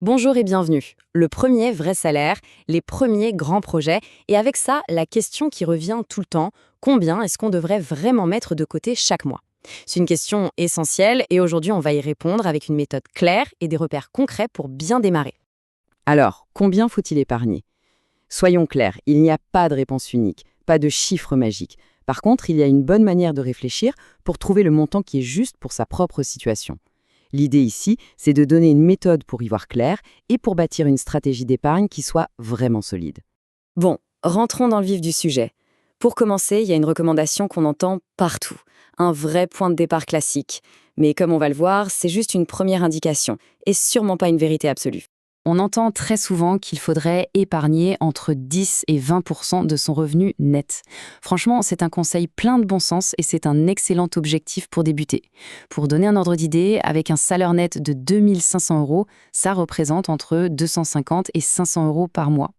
Bonjour et bienvenue. Le premier vrai salaire, les premiers grands projets, et avec ça, la question qui revient tout le temps, combien est-ce qu'on devrait vraiment mettre de côté chaque mois? C'est une question essentielle et aujourd'hui on va y répondre avec une méthode claire et des repères concrets pour bien démarrer. Alors, combien faut-il épargner? Soyons clairs, il n'y a pas de réponse unique, pas de chiffre magique. Par contre, il y a une bonne manière de réfléchir pour trouver le montant qui est juste pour sa propre situation. L'idée ici, c'est de donner une méthode pour y voir clair et pour bâtir une stratégie d'épargne qui soit vraiment solide. Bon, rentrons dans le vif du sujet. Pour commencer, il y a une recommandation qu'on entend partout, un vrai point de départ classique. Mais comme on va le voir, c'est juste une première indication et sûrement pas une vérité absolue. On entend très souvent qu'il faudrait épargner entre 10 et 20% de son revenu net. Franchement, c'est un conseil plein de bon sens et c'est un excellent objectif pour débuter. Pour donner un ordre d'idée, avec un salaire net de 2 500 euros, ça représente entre 250 et 500 euros par mois.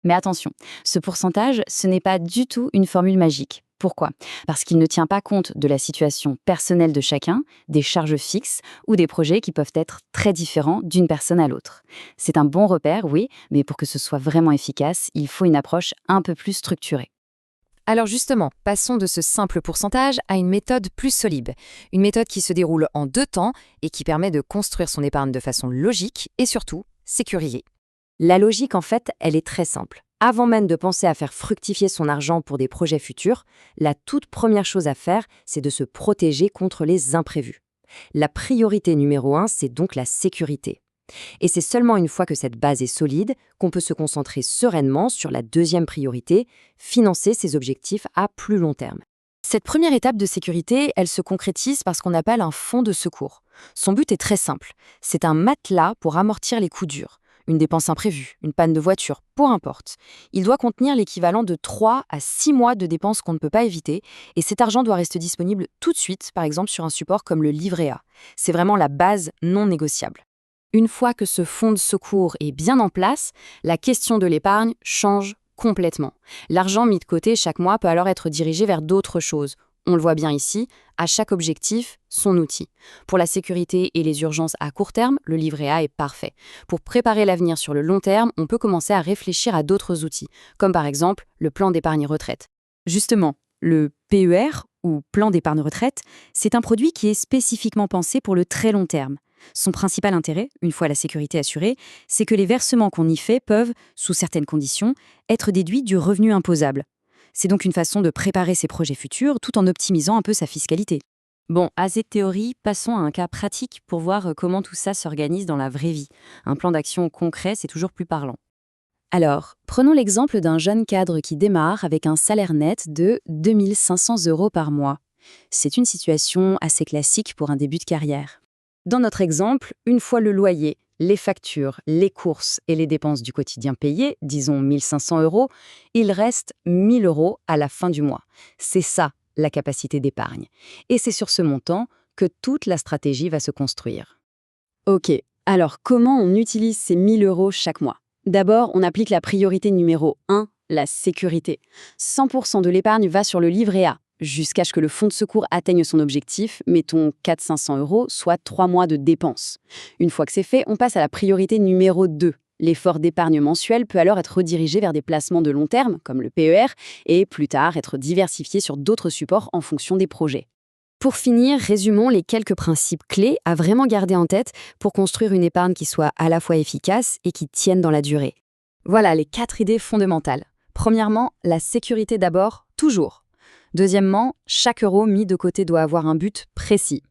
Mais attention, ce pourcentage, ce n'est pas du tout une formule magique. Pourquoi? Parce qu'il ne tient pas compte de la situation personnelle de chacun, des charges fixes ou des projets qui peuvent être très différents d'une personne à l'autre. C'est un bon repère, oui, mais pour que ce soit vraiment efficace, il faut une approche un peu plus structurée. Alors justement, passons de ce simple pourcentage à une méthode plus solide. Une méthode qui se déroule en 2 temps et qui permet de construire son épargne de façon logique et surtout sécurisée. La logique, en fait, elle est très simple. Avant même de penser à faire fructifier son argent pour des projets futurs, la toute première chose à faire, c'est de se protéger contre les imprévus. La priorité numéro 1, c'est donc la sécurité. Et c'est seulement une fois que cette base est solide qu'on peut se concentrer sereinement sur la deuxième priorité, financer ses objectifs à plus long terme. Cette première étape de sécurité, elle se concrétise par ce qu'on appelle un fonds de secours. Son but est très simple. C'est un matelas pour amortir les coups durs. Une dépense imprévue, une panne de voiture, peu importe. Il doit contenir l'équivalent de 3 à 6 mois de dépenses qu'on ne peut pas éviter et cet argent doit rester disponible tout de suite, par exemple sur un support comme le livret A. C'est vraiment la base non négociable. Une fois que ce fonds de secours est bien en place, la question de l'épargne change complètement. L'argent mis de côté chaque mois peut alors être dirigé vers d'autres choses. On le voit bien ici, à chaque objectif, son outil. Pour la sécurité et les urgences à court terme, le livret A est parfait. Pour préparer l'avenir sur le long terme, on peut commencer à réfléchir à d'autres outils, comme par exemple le plan d'épargne retraite. Justement, le PER, ou plan d'épargne retraite, c'est un produit qui est spécifiquement pensé pour le très long terme. Son principal intérêt, une fois la sécurité assurée, c'est que les versements qu'on y fait peuvent, sous certaines conditions, être déduits du revenu imposable. C'est donc une façon de préparer ses projets futurs tout en optimisant un peu sa fiscalité. Bon, à cette théorie, passons à un cas pratique pour voir comment tout ça s'organise dans la vraie vie. Un plan d'action concret, c'est toujours plus parlant. Alors, prenons l'exemple d'un jeune cadre qui démarre avec un salaire net de 2 500 euros par mois. C'est une situation assez classique pour un début de carrière. Dans notre exemple, une fois le loyer, les factures, les courses et les dépenses du quotidien payées, disons 1 500 euros, il reste 1 000 euros à la fin du mois. C'est ça, la capacité d'épargne. Et c'est sur ce montant que toute la stratégie va se construire. Ok, alors comment on utilise ces 1 000 euros chaque mois? D'abord, on applique la priorité numéro 1, la sécurité. 100% de l'épargne va sur le livret A, jusqu'à ce que le fonds de secours atteigne son objectif, mettons 400-500 euros, soit 3 mois de dépenses. Une fois que c'est fait, on passe à la priorité numéro 2. L'effort d'épargne mensuel peut alors être redirigé vers des placements de long terme, comme le PER, et plus tard être diversifié sur d'autres supports en fonction des projets. Pour finir, résumons les quelques principes clés à vraiment garder en tête pour construire une épargne qui soit à la fois efficace et qui tienne dans la durée. Voilà les 4 idées fondamentales. Premièrement, la sécurité d'abord, toujours. Deuxièmement, chaque euro mis de côté doit avoir un but précis.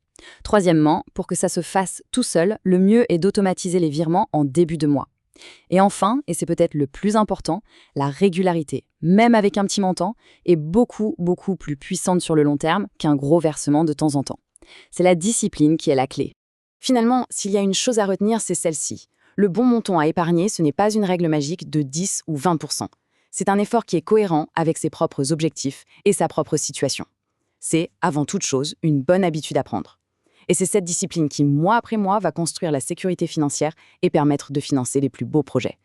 Troisièmement, pour que ça se fasse tout seul, le mieux est d'automatiser les virements en début de mois. Et enfin, et c'est peut-être le plus important, la régularité, même avec un petit montant, est beaucoup plus puissante sur le long terme qu'un gros versement de temps en temps. C'est la discipline qui est la clé. Finalement, s'il y a une chose à retenir, c'est celle-ci. Le bon montant à épargner, ce n'est pas une règle magique de 10 ou 20%. C'est un effort qui est cohérent avec ses propres objectifs et sa propre situation. C'est, avant toute chose, une bonne habitude à prendre. Et c'est cette discipline qui, mois après mois, va construire la sécurité financière et permettre de financer les plus beaux projets.